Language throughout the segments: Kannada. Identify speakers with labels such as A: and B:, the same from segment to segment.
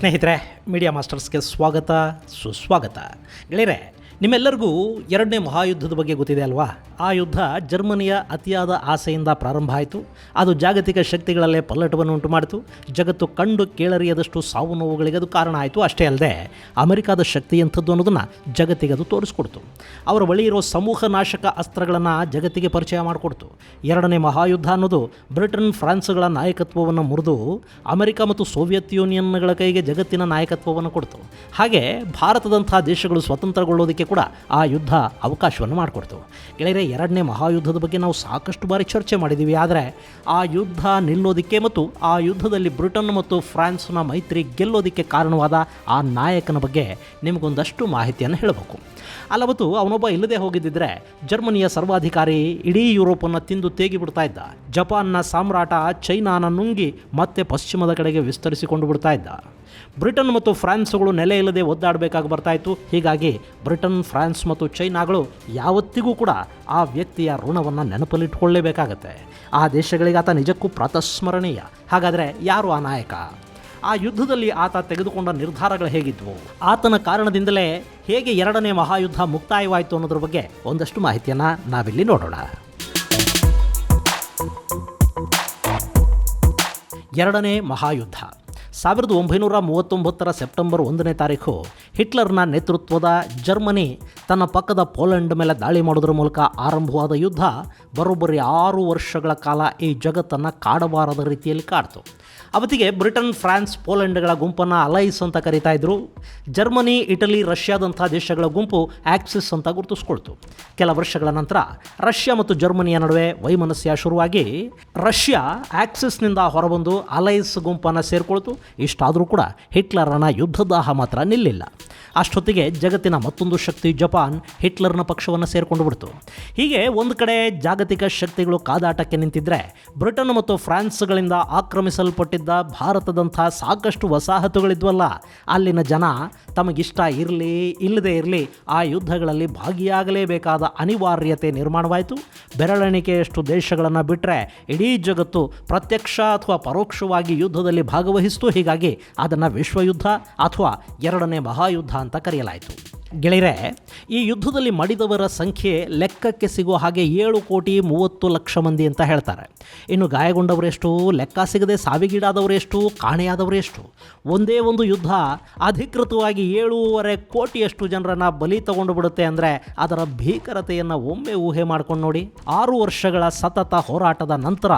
A: ಸ್ನೇಹಿತರೆ, ಮೀಡಿಯಾ ಮಾಸ್ಟರ್ಸ್ಗೆ ಸ್ವಾಗತ ಸುಸ್ವಾಗತ. ಗೆಳೆಯರೆ, ನಿಮ್ಮೆಲ್ಲರಿಗೂ ಎರಡನೇ ಮಹಾಯುದ್ಧದ ಬಗ್ಗೆ ಗೊತ್ತಿದೆ ಅಲ್ವಾ? ಆ ಯುದ್ಧ ಜರ್ಮನಿಯ ಅತಿಯಾದ ಆಸೆಯಿಂದ ಪ್ರಾರಂಭ ಆಯಿತು. ಅದು ಜಾಗತಿಕ ಶಕ್ತಿಗಳಲ್ಲೇ ಪಲ್ಲಟವನ್ನು ಉಂಟು ಮಾಡಿತು. ಜಗತ್ತು ಕಂಡು ಕೇಳರಿಯದಷ್ಟು ಸಾವು ನೋವುಗಳಿಗೆ ಅದು ಕಾರಣ ಆಯಿತು. ಅಷ್ಟೇ ಅಲ್ಲದೆ ಅಮೆರಿಕಾದ ಶಕ್ತಿ ಎಂಥದ್ದು ಅನ್ನೋದನ್ನು ಜಗತ್ತಿಗೆ ಅದು ತೋರಿಸ್ಕೊಡ್ತು. ಅವರ ಬಳಿ ಇರೋ ಸಮೂಹ ನಾಶಕ ಅಸ್ತ್ರಗಳನ್ನು ಜಗತ್ತಿಗೆ ಪರಿಚಯ ಮಾಡಿಕೊಡ್ತು. ಎರಡನೇ ಮಹಾಯುದ್ಧ ಅನ್ನೋದು ಬ್ರಿಟನ್, ಫ್ರಾನ್ಸ್ಗಳ ನಾಯಕತ್ವವನ್ನು ಮುರಿದು ಅಮೆರಿಕ ಮತ್ತು ಸೋವಿಯತ್ ಯೂನಿಯನ್ಗಳ ಕೈಗೆ ಜಗತ್ತಿನ ನಾಯಕತ್ವವನ್ನು ಕೊಡ್ತು. ಹಾಗೆ ಭಾರತದಂಥ ದೇಶಗಳು ಸ್ವತಂತ್ರಗೊಳ್ಳೋದಕ್ಕೆ ಕೂಡ ಆ ಯುದ್ಧ ಅವಕಾಶವನ್ನು ಮಾಡಿಕೊಡ್ತು. ಗೆಳೆಯರೆ, ಎರಡನೇ ಮಹಾಯುದ್ಧದ ಬಗ್ಗೆ ನಾವು ಸಾಕಷ್ಟು ಬಾರಿ ಚರ್ಚೆ ಮಾಡಿದ್ದೀವಿ. ಆದರೆ ಆ ಯುದ್ಧ ನಿಲ್ಲೋದಕ್ಕೆ ಮತ್ತು ಆ ಯುದ್ಧದಲ್ಲಿ ಬ್ರಿಟನ್ ಮತ್ತು ಫ್ರಾನ್ಸ್ನ ಮೈತ್ರಿ ಗೆಲ್ಲೋದಕ್ಕೆ ಕಾರಣವಾದ ಆ ನಾಯಕನ ಬಗ್ಗೆ ನಿಮಗೊಂದಷ್ಟು ಮಾಹಿತಿಯನ್ನು ಹೇಳಬೇಕು. ಅಲ್ಲವತ್ತು ಅವನೊಬ್ಬ ಇಲ್ಲದೆ ಹೋಗಿದ್ದಿದ್ರೆ ಜರ್ಮನಿಯ ಸರ್ವಾಧಿಕಾರಿ ಇಡೀ ಯುರೋಪನ್ನು ತಿಂದು ತೇಗಿಬಿಡ್ತಾ ಇದ್ದ. ಜಪಾನ್ನ ಸಾಮ್ರಾಟ ಚೈನಾನ ನುಂಗಿ ಮತ್ತೆ ಪಶ್ಚಿಮದ ಕಡೆಗೆ ವಿಸ್ತರಿಸಿಕೊಂಡು ಬಿಡ್ತಾ ಇದ್ದ. ಬ್ರಿಟನ್ ಮತ್ತು ಫ್ರಾನ್ಸ್ಗಳು ನೆಲೆ ಇಲ್ಲದೆ ಒದ್ದಾಡಬೇಕಾಗಿ ಬರ್ತಾಯಿತ್ತು. ಹೀಗಾಗಿ ಬ್ರಿಟನ್, ಫ್ರಾನ್ಸ್ ಮತ್ತು ಚೈನಾಗಳು ಯಾವತ್ತಿಗೂ ಕೂಡ ಆ ವ್ಯಕ್ತಿಯ ಋಣವನ್ನು ನೆನಪಲ್ಲಿಟ್ಕೊಳ್ಳೇಬೇಕಾಗತ್ತೆ. ಆ ದೇಶಗಳಿಗೆ ಆತ ನಿಜಕ್ಕೂ ಪ್ರಾತಸ್ಮರಣೀಯ. ಹಾಗಾದರೆ ಯಾರು ಆ ನಾಯಕ? ಆ ಯುದ್ಧದಲ್ಲಿ ಆತ ತೆಗೆದುಕೊಂಡ ನಿರ್ಧಾರಗಳು ಹೇಗಿದ್ವು? ಆತನ ಕಾರಣದಿಂದಲೇ ಹೇಗೆ ಎರಡನೇ ಮಹಾಯುದ್ಧ ಮುಕ್ತಾಯವಾಯಿತು ಅನ್ನೋದ್ರ ಬಗ್ಗೆ ಒಂದಷ್ಟು ಮಾಹಿತಿಯನ್ನು ನಾವಿಲ್ಲಿ ನೋಡೋಣ. ಎರಡನೇ ಮಹಾಯುದ್ಧ 1939 ಸೆಪ್ಟೆಂಬರ್ 1ನೇ ತಾರೀಕು ಹಿಟ್ಲರ್ನ ನೇತೃತ್ವದ ಜರ್ಮನಿ ತನ್ನ ಪಕ್ಕದ ಪೋಲೆಂಡ್ ಮೇಲೆ ದಾಳಿ ಮಾಡೋದ್ರ ಮೂಲಕ ಆರಂಭವಾದ ಯುದ್ಧ ಬರೋಬ್ಬರಿ 6 ವರ್ಷಗಳ ಕಾಲ ಈ ಜಗತ್ತನ್ನು ಕಾಡಬಾರದ ರೀತಿಯಲ್ಲಿ ಕಾಡ್ತು. ಅವತ್ತಿಗೆ ಬ್ರಿಟನ್, ಫ್ರಾನ್ಸ್, ಪೋಲೆಂಡ್ಗಳ ಗುಂಪನ್ನು ಅಲೈಸ್ ಅಂತ ಕರೀತಾ ಇದ್ರು. ಜರ್ಮನಿ, ಇಟಲಿ, ರಷ್ಯಾದಂಥ ದೇಶಗಳ ಗುಂಪು ಆಕ್ಸಿಸ್ ಅಂತ ಗುರುತಿಸ್ಕೊಳ್ತು. ಕೆಲ ವರ್ಷಗಳ ನಂತರ ರಷ್ಯಾ ಮತ್ತು ಜರ್ಮನಿಯ ನಡುವೆ ವೈಮನಸ್ಯ ಶುರುವಾಗಿ ರಷ್ಯಾ ಆಕ್ಸಿಸ್ನಿಂದ ಹೊರಬಂದು ಅಲೈಸ್ ಗುಂಪನ್ನು ಸೇರಿಕೊಳ್ತು. ಇಷ್ಟಾದರೂ ಕೂಡ ಹಿಟ್ಲರನ ಯುದ್ಧದಾಹ ಮಾತ್ರ ನಿಲ್ಲಿಲ್ಲ. ಅಷ್ಟೊತ್ತಿಗೆ ಜಗತ್ತಿನ ಮತ್ತೊಂದು ಶಕ್ತಿ ಜಪಾನ್ ಹಿಟ್ಲರ್ನ ಪಕ್ಷವನ್ನು ಸೇರಿಕೊಂಡು ಬಿಡ್ತು. ಹೀಗೆ ಒಂದು ಕಡೆ ಜಾಗತಿಕ ಶಕ್ತಿಗಳು ಕಾದಾಟಕ್ಕೆ ನಿಂತಿದ್ದರೆ, ಬ್ರಿಟನ್ ಮತ್ತು ಫ್ರಾನ್ಸ್ಗಳಿಂದ ಆಕ್ರಮಿಸಲ್ಪಟ್ಟಿದ್ದ ಭಾರತದಂಥ ಸಾಕಷ್ಟು ವಸಾಹತುಗಳಿದ್ವಲ್ಲ, ಅಲ್ಲಿನ ಜನ ತಮಗಿಷ್ಟ ಇರಲಿ ಇಲ್ಲದೇ ಇರಲಿ ಆ ಯುದ್ಧಗಳಲ್ಲಿ ಭಾಗಿಯಾಗಲೇಬೇಕಾದ ಅನಿವಾರ್ಯತೆ ನಿರ್ಮಾಣವಾಯಿತು. ಬೆರಳೆಣಿಕೆಯಷ್ಟು ದೇಶಗಳನ್ನು ಬಿಟ್ಟರೆ ಇಡೀ ಜಗತ್ತು ಪ್ರತ್ಯಕ್ಷ ಅಥವಾ ಪರೋಕ್ಷವಾಗಿ ಯುದ್ಧದಲ್ಲಿ ಭಾಗವಹಿಸಿತು. ಹೀಗಾಗಿ ಅದನ್ನು ವಿಶ್ವಯುದ್ಧ ಅಥವಾ ಎರಡನೇ ಮಹಾಯುದ್ಧ ಅಂತ ಕರೆಯಲಾಯಿತು. ಗೆಳೆಯರೆ, ಈ ಯುದ್ಧದಲ್ಲಿ ಮಡಿದವರ ಸಂಖ್ಯೆ ಲೆಕ್ಕಕ್ಕೆ ಸಿಗುವ ಹಾಗೆ 7,30,00,000 ಮಂದಿ ಅಂತ ಹೇಳ್ತಾರೆ. ಇನ್ನು ಗಾಯಗೊಂಡವರೆಷ್ಟು, ಲೆಕ್ಕ ಸಿಗದೆ ಸಾವಿಗೀಡಾದವರೆಷ್ಟು, ಕಾಣೆಯಾದವರೆಷ್ಟು? ಒಂದೇ ಒಂದು ಯುದ್ಧ ಅಧಿಕೃತವಾಗಿ 7.5 ಕೋಟಿಯಷ್ಟು ಜನರನ್ನು ಬಲಿ ತಗೊಂಡು ಬಿಡುತ್ತೆ ಅಂದರೆ ಅದರ ಭೀಕರತೆಯನ್ನು ಒಮ್ಮೆ ಊಹೆ ಮಾಡ್ಕೊಂಡು ನೋಡಿ. 6 ವರ್ಷಗಳ ಸತತ ಹೋರಾಟದ ನಂತರ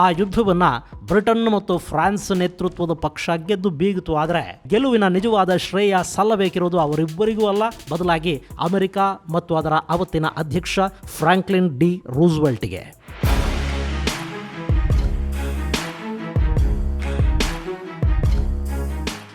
A: ಆ ಯುದ್ಧವನ್ನು ಬ್ರಿಟನ್ ಮತ್ತು ಫ್ರಾನ್ಸ್ ನೇತೃತ್ವದ ಪಕ್ಷ ಗೆದ್ದು ಬೀಗಿತು. ಆದರೆ ಗೆಲುವಿನ ನಿಜವಾದ ಶ್ರೇಯ ಸಲ್ಲಬೇಕಿರೋದು ಅವರಿಬ್ಬರಿಗೂ ಅಲ್ಲ, ಬದಲಾಗಿ ಅಮೆರಿಕ ಮತ್ತು ಅದರ ಅವತ್ತಿನ ಅಧ್ಯಕ್ಷ ಫ್ರಾಂಕ್ಲಿನ್ ಡಿ ರೂಸ್ವೆಲ್ಟ್ಗೆ.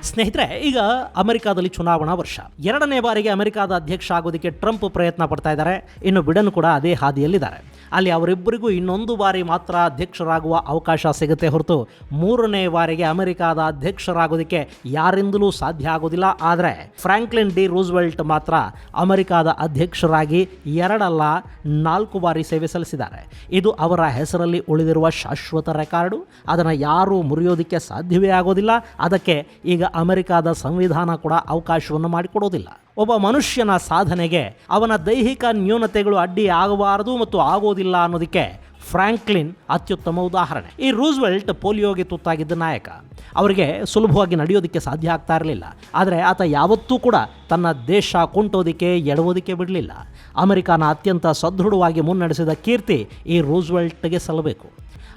A: ಸ್ನೇಹಿತರೆ, ಈಗ ಅಮೆರಿಕಾದಲ್ಲಿ ಚುನಾವಣಾ ವರ್ಷ. ಎರಡನೇ ಬಾರಿಗೆ ಅಮೆರಿಕಾದ ಅಧ್ಯಕ್ಷ ಆಗೋದಕ್ಕೆ ಟ್ರಂಪ್ ಪ್ರಯತ್ನ ಪಡ್ತಾ ಇದ್ದಾರೆ. ಇನ್ನು ಬಿಡನ್ ಕೂಡ ಅದೇ ಹಾದಿಯಲ್ಲಿದ್ದಾರೆ. ಅಲ್ಲಿ ಅವರಿಬ್ಬರಿಗೂ ಇನ್ನೊಂದು ಬಾರಿ ಮಾತ್ರ ಅಧ್ಯಕ್ಷರಾಗುವ ಅವಕಾಶ ಸಿಗುತ್ತೆ ಹೊರತು ಮೂರನೇ ಬಾರಿಗೆ ಅಮೆರಿಕಾದ ಅಧ್ಯಕ್ಷರಾಗೋದಕ್ಕೆ ಯಾರಿಂದಲೂ ಸಾಧ್ಯ ಆಗೋದಿಲ್ಲ. ಆದರೆ ಫ್ರಾಂಕ್ಲಿನ್ ಡಿ ರೂಸ್ವೆಲ್ಟ್ ಮಾತ್ರ ಅಮೆರಿಕಾದ ಅಧ್ಯಕ್ಷರಾಗಿ 2 ಅಲ್ಲ 4 ಬಾರಿ ಸೇವೆ ಸಲ್ಲಿಸಿದ್ದಾರೆ. ಇದು ಅವರ ಹೆಸರಲ್ಲಿ ಉಳಿದಿರುವ ಶಾಶ್ವತ ರೆಕಾರ್ಡು. ಅದನ್ನು ಯಾರೂ ಮುರಿಯೋದಕ್ಕೆ ಸಾಧ್ಯವೇ ಆಗೋದಿಲ್ಲ. ಅದಕ್ಕೆ ಈಗ ಅಮೆರಿಕಾದ ಸಂವಿಧಾನ ಕೂಡ ಅವಕಾಶವನ್ನು ಮಾಡಿಕೊಡೋದಿಲ್ಲ. ಒಬ್ಬ ಮನುಷ್ಯನ ಸಾಧನೆಗೆ ಅವನ ದೈಹಿಕ ನ್ಯೂನತೆಗಳು ಅಡ್ಡಿ ಆಗಬಾರದು ಮತ್ತು ಆಗೋದಿಲ್ಲ ಅನ್ನೋದಕ್ಕೆ ಫ್ರಾಂಕ್ಲಿನ್ ಅತ್ಯುತ್ತಮ ಉದಾಹರಣೆ. ಈ ರೂಸ್ವೆಲ್ಟ್ ಪೋಲಿಯೋಗೆ ತುತ್ತಾಗಿದ್ದ ನಾಯಕ. ಅವರಿಗೆ ಸುಲಭವಾಗಿ ನಡೆಯೋದಕ್ಕೆ ಸಾಧ್ಯ ಆಗ್ತಾ ಇರಲಿಲ್ಲ. ಆದರೆ ಆತ ಯಾವತ್ತೂ ಕೂಡ ತನ್ನ ದೇಶ ಕುಂಟೋದಕ್ಕೆ ಎಡವೋದಕ್ಕೆ ಬಿಡಲಿಲ್ಲ. ಅಮೆರಿಕಾನ ಅತ್ಯಂತ ಸದೃಢವಾಗಿ ಮುನ್ನಡೆಸಿದ ಕೀರ್ತಿ ಈ ರೂಸ್ವೆಲ್ಟ್ಗೆ ಸಲ್ಲಬೇಕು.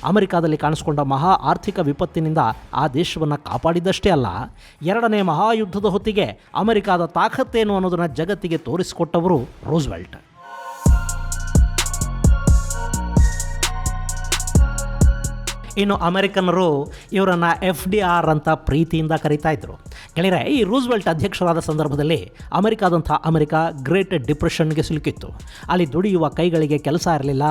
A: ಅಮೆರಿಕಾದಲ್ಲಿ ಕಾಣಿಸ್ಕೊಂಡ ಮಹಾ ಆರ್ಥಿಕ ವಿಪತ್ತಿನಿಂದ ಆ ದೇಶವನ್ನು ಕಾಪಾಡಿದಷ್ಟೇ ಅಲ್ಲ, ಎರಡನೇ ಮಹಾಯುದ್ಧದ ಹೊತ್ತಿಗೆ ಅಮೆರಿಕಾದ ತಾಕತ್ತೇನು ಅನ್ನೋದನ್ನು ಜಗತ್ತಿಗೆ ತೋರಿಸಿಕೊಟ್ಟವರು ರೂಸ್ವೆಲ್ಟ್. ಇನ್ನು ಅಮೆರಿಕನ್ನರು ಇವರನ್ನು FDR ಅಂತ ಪ್ರೀತಿಯಿಂದ ಕರೀತಾ ಇದ್ರು. ಗೆಳೆಯರೆ, ಈ ರೂಸ್ವೆಲ್ಟ್ ಅಧ್ಯಕ್ಷರಾದ ಸಂದರ್ಭದಲ್ಲಿ ಅಮೆರಿಕ ಗ್ರೇಟ್ ಡಿಪ್ರೆಷನ್ಗೆ ಸಿಲುಕಿತ್ತು. ಅಲ್ಲಿ ದುಡಿಯುವ ಕೈಗಳಿಗೆ ಕೆಲಸ ಇರಲಿಲ್ಲ.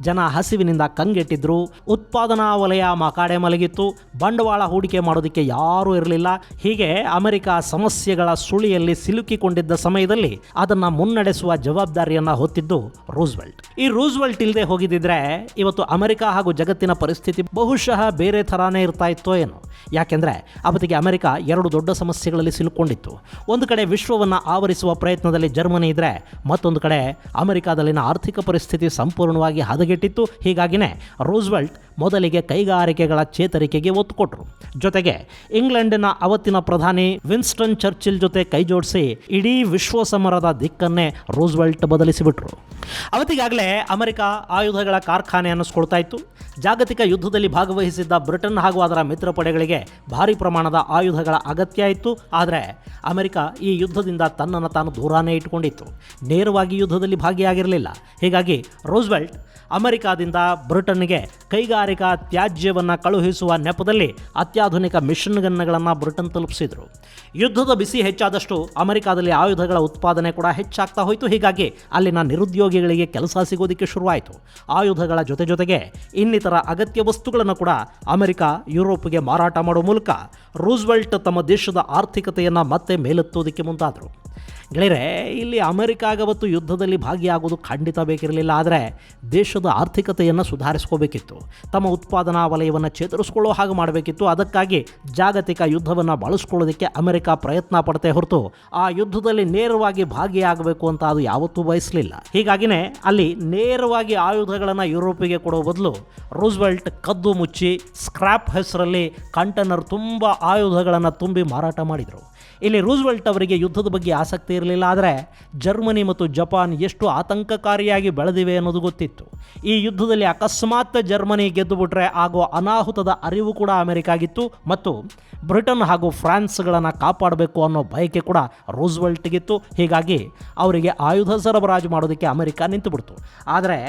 A: ಜನ ಹಸಿವಿನಿಂದ ಕಂಗೆಟ್ಟಿದ್ರು. ಉತ್ಪಾದನಾ ವಲಯ ಮಕಾಡೆ ಮಲಗಿತ್ತು. ಬಂಡವಾಳ ಹೂಡಿಕೆ ಮಾಡೋದಕ್ಕೆ ಯಾರೂ ಇರಲಿಲ್ಲ. ಹೀಗೆ ಅಮೆರಿಕ ಸಮಸ್ಯೆಗಳ ಸುಳಿಯಲ್ಲಿ ಸಿಲುಕಿಕೊಂಡಿದ್ದ ಸಮಯದಲ್ಲಿ ಅದನ್ನು ಮುನ್ನಡೆಸುವ ಜವಾಬ್ದಾರಿಯನ್ನು ಹೊತ್ತಿದ್ದು ರೂಸ್ವೆಲ್ಟ್. ಈ ರೂಸ್ವೆಲ್ಟ್ ಇಲ್ಲದೆ ಹೋಗಿದ್ದಿದ್ರೆ ಇವತ್ತು ಅಮೆರಿಕ ಹಾಗೂ ಜಗತ್ತಿನ ಪರಿಸ್ಥಿತಿ ಬಹುಶಃ ಬೇರೆ ಥರಾನೇ ಇರ್ತಾ ಇತ್ತೋ ಏನೋ. ಯಾಕೆಂದರೆ ಅವತ್ತಿಗೆ ಅಮೆರಿಕ 2 ದೊಡ್ಡ ಸಮಸ್ಯೆ ಸಮಸ್ಯೆಗಳಲ್ಲಿ ಸಿಲುಕೊಂಡಿತ್ತು. ಒಂದು ಕಡೆ ವಿಶ್ವವನ್ನು ಆವರಿಸುವ ಪ್ರಯತ್ನದಲ್ಲಿ ಜರ್ಮನಿ ಇದ್ದರೆ, ಮತ್ತೊಂದು ಕಡೆ ಅಮೆರಿಕಾದಲ್ಲಿನ ಆರ್ಥಿಕ ಪರಿಸ್ಥಿತಿ ಸಂಪೂರ್ಣವಾಗಿ ಹದಗೆಟ್ಟಿತ್ತು. ಹೀಗಾಗಿನೇ ರೂಸ್ವೆಲ್ಟ್ ಮೊದಲಿಗೆ ಕೈಗಾರಿಕೆಗಳ ಚೇತರಿಕೆಗೆ ಒತ್ತು ಕೊಟ್ಟರು. ಜೊತೆಗೆ ಇಂಗ್ಲೆಂಡಿನ ಅವತ್ತಿನ ಪ್ರಧಾನಿ ವಿನ್ಸ್ಟನ್ ಚರ್ಚಿಲ್ ಜೊತೆ ಕೈಜೋಡಿಸಿ ಇಡೀ ವಿಶ್ವ ಸಮರದ ದಿಕ್ಕನ್ನೇ ರೂಸ್ವೆಲ್ಟ್ ಬದಲಿಸಿಬಿಟ್ರು. ಅವತ್ತಿಗಾಗಲೇ ಅಮೆರಿಕ ಆಯುಧಗಳ ಕಾರ್ಖಾನೆ ಅನ್ನಿಸ್ಕೊಳ್ತಾ ಇತ್ತು. ಜಾಗತಿಕ ಯುದ್ಧದಲ್ಲಿ ಭಾಗವಹಿಸಿದ್ದ ಬ್ರಿಟನ್ ಹಾಗೂ ಅದರ ಮಿತ್ರ ಪಡೆಗಳಿಗೆ ಭಾರಿ ಪ್ರಮಾಣದ ಆಯುಧಗಳ ಅಗತ್ಯ ಇತ್ತು. ಆದರೆ ಅಮೆರಿಕ ಈ ಯುದ್ಧದಿಂದ ತನ್ನನ್ನು ತಾನು ದೂರಾನೇ ಇಟ್ಟುಕೊಂಡಿತ್ತು. ನೇರವಾಗಿ ಯುದ್ಧದಲ್ಲಿ ಭಾಗಿಯಾಗಿರಲಿಲ್ಲ. ಹೀಗಾಗಿ ರೂಸ್ವೆಲ್ಟ್ ಅಮೆರಿಕಾದಿಂದ ಬ್ರಿಟನ್ಗೆ ಕೈಗಾರಿಕಾ ತ್ಯಾಜ್ಯವನ್ನು ಕಳುಹಿಸುವ ನೆಪದಲ್ಲಿ ಅತ್ಯಾಧುನಿಕ ಮಿಷನ್ ಗನ್ಗಳನ್ನು ಬ್ರಿಟನ್ ತಲುಪಿಸಿದರು. ಯುದ್ಧದ ಬಿಸಿ ಹೆಚ್ಚಾದಷ್ಟು ಅಮೆರಿಕಾದಲ್ಲಿ ಆಯುಧಗಳ ಉತ್ಪಾದನೆ ಕೂಡ ಹೆಚ್ಚಾಗ್ತಾ ಹೋಯಿತು. ಹೀಗಾಗಿ ಅಲ್ಲಿನ ನಿರುದ್ಯೋಗಿಗಳಿಗೆ ಕೆಲಸ ಸಿಗೋದಕ್ಕೆ ಶುರುವಾಯಿತು. ಆಯುಧಗಳ ಜೊತೆಗೆ ಇನ್ನಿತರ ಅಗತ್ಯ ವಸ್ತುಗಳನ್ನು ಕೂಡ ಅಮೆರಿಕ ಯುರೋಪ್ಗೆ ಮಾರಾಟ ಮಾಡುವ ಮೂಲಕ ರೂಸ್ವೆಲ್ಟ್ ತಮ್ಮ ದೇಶದ ಆರ್ಥಿಕತೆಯನ್ನು ಮತ್ತೆ ಮೇಲೆತ್ತೋದಕ್ಕೆ ಮುಂದಾದರು. ಗೆಳೆಯರೆ, ಇಲ್ಲಿ ಅಮೆರಿಕಾಗವತ್ತು ಯುದ್ಧದಲ್ಲಿ ಭಾಗಿಯಾಗೋದು ಖಂಡಿತ ಬೇಕಿರಲಿಲ್ಲ. ಆದರೆ ದೇಶದ ಆರ್ಥಿಕತೆಯನ್ನು ಸುಧಾರಿಸ್ಕೋಬೇಕಿತ್ತು. ತಮ್ಮ ಉತ್ಪಾದನಾ ವಲಯವನ್ನು ಚೇತರಿಸ್ಕೊಳ್ಳೋ ಹಾಗೆ ಮಾಡಬೇಕಿತ್ತು. ಅದಕ್ಕಾಗಿ ಜಾಗತಿಕ ಯುದ್ಧವನ್ನು ಬಳಸ್ಕೊಳ್ಳೋದಕ್ಕೆ ಅಮೆರಿಕ ಪ್ರಯತ್ನ ಪಡ್ತೇ ಹೊರತು ಆ ಯುದ್ಧದಲ್ಲಿ ನೇರವಾಗಿ ಭಾಗಿಯಾಗಬೇಕು ಅಂತ ಅದು ಯಾವತ್ತೂ ಬಯಸಲಿಲ್ಲ. ಹೀಗಾಗಿನೇ ಅಲ್ಲಿ ನೇರವಾಗಿ ಆಯುಧಗಳನ್ನು ಯುರೋಪಿಗೆ ಕೊಡೋ ಬದಲು ರೂಸ್ವೆಲ್ಟ್ ಕದ್ದು ಮುಚ್ಚಿ ಸ್ಕ್ರ್ಯಾಪ್ ಹೆಸರಲ್ಲಿ ಕಂಟೈನರ್ ತುಂಬ ಆಯುಧಗಳನ್ನು ತುಂಬಿ ಮಾರಾಟ ಮಾಡಿದರು. ಇಲ್ಲಿ ರೂಸ್ವೆಲ್ಟ್ ಅವರಿಗೆ ಯುದ್ಧದ ಬಗ್ಗೆ ಆಸಕ್ತಿ ಇರಲಿಲ್ಲ. ಆದರೆ ಜರ್ಮನಿ ಮತ್ತು ಜಪಾನ್ ಎಷ್ಟು ಆತಂಕಕಾರಿಯಾಗಿ ಬೆಳೆದಿವೆ ಅನ್ನೋದು ಗೊತ್ತಿತ್ತು. ಈ ಯುದ್ಧದಲ್ಲಿ ಅಕಸ್ಮಾತ್ ಜರ್ಮನಿ ಗೆದ್ದುಬಿಟ್ರೆ ಆಗೋ ಅನಾಹುತದ ಅರಿವು ಕೂಡ ಅಮೆರಿಕಾಗಿತ್ತು. ಮತ್ತು ಬ್ರಿಟನ್ ಹಾಗೂ ಫ್ರಾನ್ಸ್ಗಳನ್ನು ಕಾಪಾಡಬೇಕು ಅನ್ನೋ ಬಯಕೆ ಕೂಡ ರೂಸ್ವೆಲ್ಟ್ಗಿತ್ತು. ಹೀಗಾಗಿ ಅವರಿಗೆ ಆಯುಧ ಸರಬರಾಜು ಮಾಡೋದಕ್ಕೆ ಅಮೆರಿಕ ನಿಂತುಬಿಡ್ತು. ಆದರೆ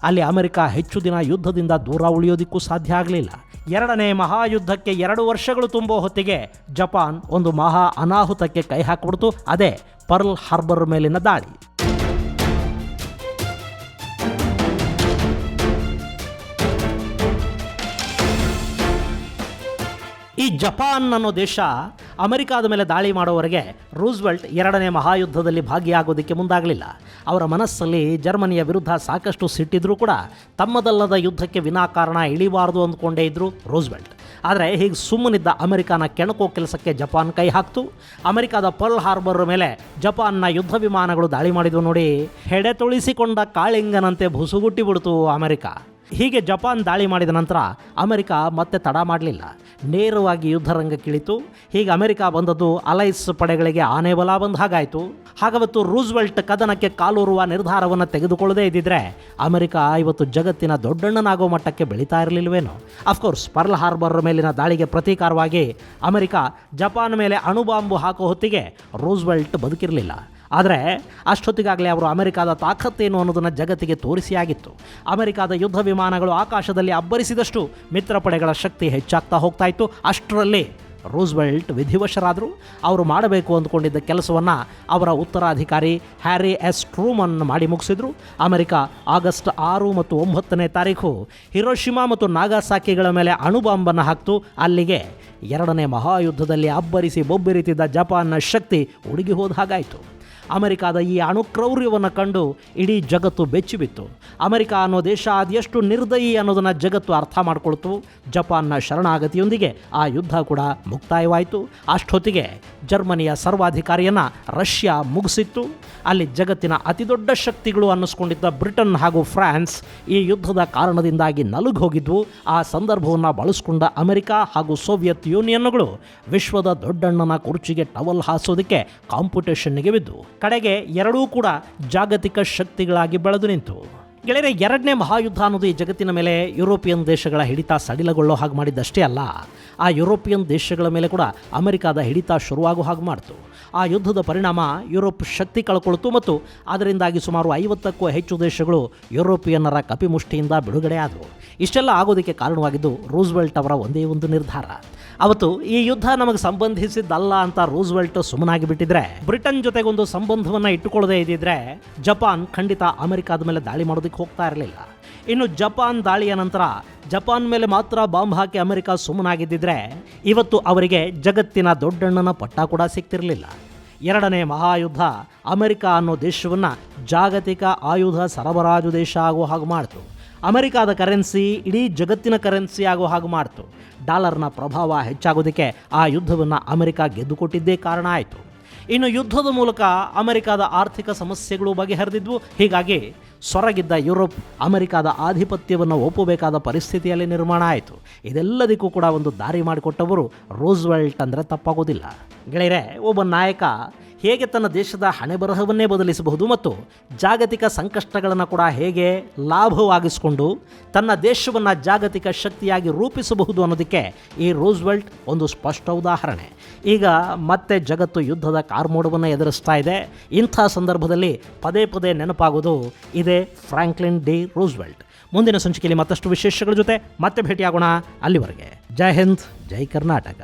A: ಅಲ್ಲಿ ಅಮೆರಿಕ ಹೆಚ್ಚು ದಿನ ಯುದ್ಧದಿಂದ ದೂರ ಉಳಿಯೋದಕ್ಕೂ ಸಾಧ್ಯ ಆಗಲಿಲ್ಲ. ಎರಡನೇ ಮಹಾಯುದ್ಧಕ್ಕೆ 2 ವರ್ಷಗಳು ತುಂಬೋ ಹೊತ್ತಿಗೆ ಜಪಾನ್ ಒಂದು ಮಹಾ ಅನಾಹುತಕ್ಕೆ ಕೈ ಹಾಕಿಬಿಡ್ತು. ಅದೇ ಪರ್ಲ್ ಹಾರ್ಬರ್ ಮೇಲಿನ ದಾಳಿ. ಈ ಜಪಾನ್ ಅನ್ನೋ ದೇಶ ಅಮೆರಿಕಾದ ಮೇಲೆ ದಾಳಿ ಮಾಡೋವರೆಗೆ ರೂಸ್ವೆಲ್ಟ್ 2ನೇ ಮಹಾಯುದ್ಧದಲ್ಲಿ ಭಾಗಿಯಾಗೋದಕ್ಕೆ ಮುಂದಾಗಲಿಲ್ಲ. ಅವರ ಮನಸ್ಸಲ್ಲಿ ಜರ್ಮನಿಯ ವಿರುದ್ಧ ಸಾಕಷ್ಟು ಸಿಟ್ಟಿದ್ರೂ ಕೂಡ ತಮ್ಮದಲ್ಲದ ಯುದ್ಧಕ್ಕೆ ವಿನಾಕಾರಣ ಇಳಿಬಾರದು ಅಂದ್ಕೊಂಡೇ ಇದ್ದರು ರೂಸ್ವೆಲ್ಟ್. ಆದರೆ ಹೀಗೆ ಸುಮ್ಮನಿದ್ದ ಅಮೆರಿಕಾನ ಕೆಣಕೋ ಕೆಲಸಕ್ಕೆ ಜಪಾನ್ ಕೈ ಹಾಕ್ತು. ಅಮೆರಿಕಾದ ಪರ್ಲ್ ಹಾರ್ಬರ್ ಮೇಲೆ ಜಪಾನ್ನ ಯುದ್ಧ ವಿಮಾನಗಳು ದಾಳಿ ಮಾಡಿದ್ವು ನೋಡಿ. ಹೆಡೆ ತೊಳಿಸಿಕೊಂಡ ಕಾಳಿಂಗನಂತೆ ಬುಸುಗುಟ್ಟಿ ಬಿಡ್ತು ಅಮೆರಿಕ. ಹೀಗೆ ಜಪಾನ್ ದಾಳಿ ಮಾಡಿದ ನಂತರ ಅಮೆರಿಕ ಮತ್ತೆ ತಡ ಮಾಡಲಿಲ್ಲ, ನೇರವಾಗಿ ಯುದ್ಧರಂಗಕ್ಕಿಳಿತು. ಹೀಗೆ ಅಮೆರಿಕ ಬಂದದ್ದು ಅಲೈಸ್ ಪಡೆಗಳಿಗೆ ಆನೆ ಬಲ ಬಂದ ಹಾಗಾಯಿತು. ಹಾಗವತ್ತು ರೂಸ್ವೆಲ್ಟ್ ಕದನಕ್ಕೆ ಕಾಲೂರುವ ನಿರ್ಧಾರವನ್ನು ತೆಗೆದುಕೊಳ್ಳದೇ ಇದ್ದಿದ್ರೆ ಅಮೆರಿಕ ಇವತ್ತು ಜಗತ್ತಿನ ದೊಡ್ಡಣ್ಣನಾಗೋ ಮಟ್ಟಕ್ಕೆ ಬೆಳೀತಾ ಇರಲಿಲ್ವೇನೋ. ಅಫ್ಕೋರ್ಸ್ ಪರ್ಲ್ ಹಾರ್ಬರ್ ಮೇಲಿನ ದಾಳಿಗೆ ಪ್ರತೀಕಾರವಾಗಿ ಅಮೆರಿಕ ಜಪಾನ್ ಮೇಲೆ ಅಣುಬಾಂಬು ಹಾಕೋ ಹೊತ್ತಿಗೆ ರೂಸ್ವೆಲ್ಟ್ ಬದುಕಿರಲಿಲ್ಲ. ಆದರೆ ಅಷ್ಟೊತ್ತಿಗಾಗಲೇ ಅವರು ಅಮೆರಿಕಾದ ತಾಕತ್ತೇನು ಅನ್ನೋದನ್ನು ಜಗತ್ತಿಗೆ ತೋರಿಸಿಯಾಗಿತ್ತು. ಅಮೆರಿಕಾದ ಯುದ್ಧ ವಿಮಾನಗಳು ಆಕಾಶದಲ್ಲಿ ಅಬ್ಬರಿಸಿದಷ್ಟು ಮಿತ್ರ ಪಡೆಗಳ ಶಕ್ತಿ ಹೆಚ್ಚಾಗ್ತಾ ಹೋಗ್ತಾ ಇತ್ತು. ಅಷ್ಟರಲ್ಲಿ ರೂಸ್ವೆಲ್ಟ್ ವಿಧಿವಶರಾದರು. ಅವರು ಮಾಡಬೇಕು ಅಂದ್ಕೊಂಡಿದ್ದ ಕೆಲಸವನ್ನು ಅವರ ಉತ್ತರಾಧಿಕಾರಿ ಹ್ಯಾರಿ ಎಸ್ ಟ್ರೂಮನ್ ಮಾಡಿ ಮುಗಿಸಿದರು. ಅಮೆರಿಕ ಆಗಸ್ಟ್ 6 ಮತ್ತು 9ನೇ ತಾರೀಕು ಹಿರೋಶಿಮಾ ಮತ್ತು ನಾಗಾಸಾಕಿಗಳ ಮೇಲೆ ಅಣುಬಾಂಬನ್ನು ಹಾಕ್ತು. ಅಲ್ಲಿಗೆ 2ನೇ ಮಹಾಯುದ್ಧದಲ್ಲಿ ಅಬ್ಬರಿಸಿ ಬೊಬ್ಬಿರಿತಿದ್ದ ಜಪಾನ್ನ ಶಕ್ತಿ ಉಡುಗಿ ಹೋದ ಹಾಗಾಯಿತು. ಅಮೆರಿಕಾದ ಈ ಅಣುಕ್ರೌರ್ಯವನ್ನು ಕಂಡು ಇಡೀ ಜಗತ್ತು ಬೆಚ್ಚಿಬಿತ್ತು. ಅಮೆರಿಕ ಅನ್ನೋ ದೇಶ ಅದೆಷ್ಟು ನಿರ್ದಯಿ ಅನ್ನೋದನ್ನು ಜಗತ್ತು ಅರ್ಥ ಮಾಡಿಕೊಳ್ತು. ಜಪಾನ್ನ ಶರಣಾಗತಿಯೊಂದಿಗೆ ಆ ಯುದ್ಧ ಕೂಡ ಮುಕ್ತಾಯವಾಯಿತು. ಅಷ್ಟೊತ್ತಿಗೆ ಜರ್ಮನಿಯ ಸರ್ವಾಧಿಕಾರಿಯನ್ನು ರಷ್ಯಾ ಮುಗಿಸಿತ್ತು. ಅಲ್ಲಿ ಜಗತ್ತಿನ ಅತಿದೊಡ್ಡ ಶಕ್ತಿಗಳು ಅನ್ನಿಸ್ಕೊಂಡಿದ್ದ ಬ್ರಿಟನ್ ಹಾಗೂ ಫ್ರಾನ್ಸ್ ಈ ಯುದ್ಧದ ಕಾರಣದಿಂದಾಗಿ ನಲುಗಿ ಹೋಗಿದ್ವು. ಆ ಸಂದರ್ಭವನ್ನು ಬಳಸ್ಕೊಂಡ ಅಮೆರಿಕ ಹಾಗೂ ಸೋವಿಯತ್ ಯೂನಿಯನ್ಗಳು ವಿಶ್ವದ ದೊಡ್ಡಣ್ಣನ ಕುರ್ಚಿಗೆ ಟವಲ್ ಹಾಸೋದಕ್ಕೆ ಕಾಂಪಿಟೇಷನ್ನಿಗೆ ಬಿದ್ದು ಕಡೆಗೆ ಎರಡೂ ಕೂಡ ಜಾಗತಿಕ ಶಕ್ತಿಗಳಾಗಿ ಬೆಳೆದು ನಿಂತು. ಗೆಳೆಯರೆ, 2ನೇ ಮಹಾಯುದ್ಧ ಅನ್ನೋದು ಈ ಜಗತ್ತಿನ ಮೇಲೆ ಯುರೋಪಿಯನ್ ದೇಶಗಳ ಹಿಡಿತ ಸಡಿಲಗೊಳ್ಳೋ ಹಾಗೆ ಮಾಡಿದ್ದಷ್ಟೇ ಅಲ್ಲ, ಆ ಯುರೋಪಿಯನ್ ದೇಶಗಳ ಮೇಲೆ ಕೂಡ ಅಮೆರಿಕಾದ ಹಿಡಿತ ಶುರುವಾಗೋ ಹಾಗೆ ಮಾಡ್ತು. ಆ ಯುದ್ಧದ ಪರಿಣಾಮ ಯುರೋಪ್ ಶಕ್ತಿ ಕಳ್ಕೊಳ್ತು ಮತ್ತು ಅದರಿಂದಾಗಿ ಸುಮಾರು 50ಕ್ಕೂ ಹೆಚ್ಚು ದೇಶಗಳು ಯುರೋಪಿಯನ್ನರ ಕಪಿಮುಷ್ಟಿಯಿಂದ ಬಿಡುಗಡೆ ಆದವು. ಇಷ್ಟೆಲ್ಲ ಆಗೋದಕ್ಕೆ ಕಾರಣವಾಗಿದ್ದು ರೂಸ್ವೆಲ್ಟ್ ಅವರ ಒಂದೇ ಒಂದು ನಿರ್ಧಾರ. ಅವತ್ತು ಈ ಯುದ್ಧ ನಮಗೆ ಸಂಬಂಧಿಸಿದ್ದಲ್ಲ ಅಂತ ರೂಸ್ವೆಲ್ಟ್ ಸುಮ್ಮನಾಗಿ ಬಿಟ್ಟಿದ್ರೆ, ಬ್ರಿಟನ್ ಜೊತೆಗೊಂದು ಸಂಬಂಧವನ್ನು ಇಟ್ಟುಕೊಳ್ಳದೇ ಇದ್ದಿದ್ರೆ ಜಪಾನ್ ಖಂಡಿತ ಅಮೆರಿಕಾದ ಮೇಲೆ ದಾಳಿ ಮಾಡೋದಕ್ಕೆ ಹೋಗ್ತಾ ಇರಲಿಲ್ಲ. ಇನ್ನು ಜಪಾನ್ ದಾಳಿಯ ನಂತರ ಜಪಾನ್ ಮೇಲೆ ಮಾತ್ರ ಬಾಂಬ್ ಹಾಕಿ ಅಮೆರಿಕ ಸುಮ್ಮನಾಗಿದ್ದಿದ್ರೆ ಇವತ್ತು ಅವರಿಗೆ ಜಗತ್ತಿನ ದೊಡ್ಡಣ್ಣನ ಪಟ್ಟ ಕೂಡ ಸಿಗ್ತಿರಲಿಲ್ಲ. 2ನೇ ಮಹಾಯುದ್ಧ ಅಮೆರಿಕ ಅನ್ನೋ ದೇಶವನ್ನು ಜಾಗತಿಕ ಆಯುಧ ಸರಬರಾಜು ದೇಶ ಆಗೋ ಹಾಗೆ ಮಾಡ್ತು. ಅಮೆರಿಕಾದ ಕರೆನ್ಸಿ ಇಡೀ ಜಗತ್ತಿನ ಕರೆನ್ಸಿ ಆಗೋ ಹಾಗೆ ಮಾಡ್ತು. ಡಾಲರ್ನ ಪ್ರಭಾವ ಹೆಚ್ಚಾಗೋದಕ್ಕೆ ಆ ಯುದ್ಧವನ್ನು ಅಮೆರಿಕ ಗೆದ್ದುಕೊಟ್ಟಿದ್ದೇ ಕಾರಣ ಆಯಿತು. ಇನ್ನು ಯುದ್ಧದ ಮೂಲಕ ಅಮೆರಿಕಾದ ಆರ್ಥಿಕ ಸಮಸ್ಯೆಗಳು ಬಗೆಹರಿದಿದ್ವು. ಹೀಗಾಗಿ ಸೊರಗಿದ್ದ ಯುರೋಪ್ ಅಮೆರಿಕಾದ ಆಧಿಪತ್ಯವನ್ನು ಒಪ್ಪಬೇಕಾದ ಪರಿಸ್ಥಿತಿಯಲ್ಲಿ ನಿರ್ಮಾಣ ಆಯಿತು. ಇದೆಲ್ಲದಕ್ಕೂ ಕೂಡ ಒಂದು ದಾರಿ ಮಾಡಿಕೊಟ್ಟವರು ರೂಸ್ವೆಲ್ಟ್ ಅಂದರೆ ತಪ್ಪಾಗೋದಿಲ್ಲ. ಗೆಳೆಯರೆ, ಒಬ್ಬ ನಾಯಕ ಹೇಗೆ ತನ್ನ ದೇಶದ ಹಣೆಬರಹವನ್ನೇ ಬದಲಿಸಬಹುದು ಮತ್ತು ಜಾಗತಿಕ ಸಂಕಷ್ಟಗಳನ್ನು ಕೂಡ ಹೇಗೆ ಲಾಭವಾಗಿಸಿಕೊಂಡು ತನ್ನ ದೇಶವನ್ನು ಜಾಗತಿಕ ಶಕ್ತಿಯಾಗಿ ರೂಪಿಸಬಹುದು ಅನ್ನೋದಕ್ಕೆ ಈ ರೂಸ್ವೆಲ್ಟ್ ಒಂದು ಸ್ಪಷ್ಟ ಉದಾಹರಣೆ. ಈಗ ಮತ್ತೆ ಜಗತ್ತು ಯುದ್ಧದ ಕಾರ್ಮೋಡವನ್ನು ಎದುರಿಸ್ತಾ ಇದೆ. ಇಂಥ ಸಂದರ್ಭದಲ್ಲಿ ಪದೇ ಪದೇ ನೆನಪಾಗೋದು ಇದೇ ಫ್ರಾಂಕ್ಲಿನ್ ಡಿ ರೂಸ್ವೆಲ್ಟ್. ಮುಂದಿನ ಸಂಚಿಕೆಯಲ್ಲಿ ಮತ್ತಷ್ಟು ವಿಶೇಷಗಳ ಜೊತೆ ಮತ್ತೆ ಭೇಟಿಯಾಗೋಣ. ಅಲ್ಲಿವರೆಗೆ ಜೈ ಹಿಂದ್, ಜೈ ಕರ್ನಾಟಕ.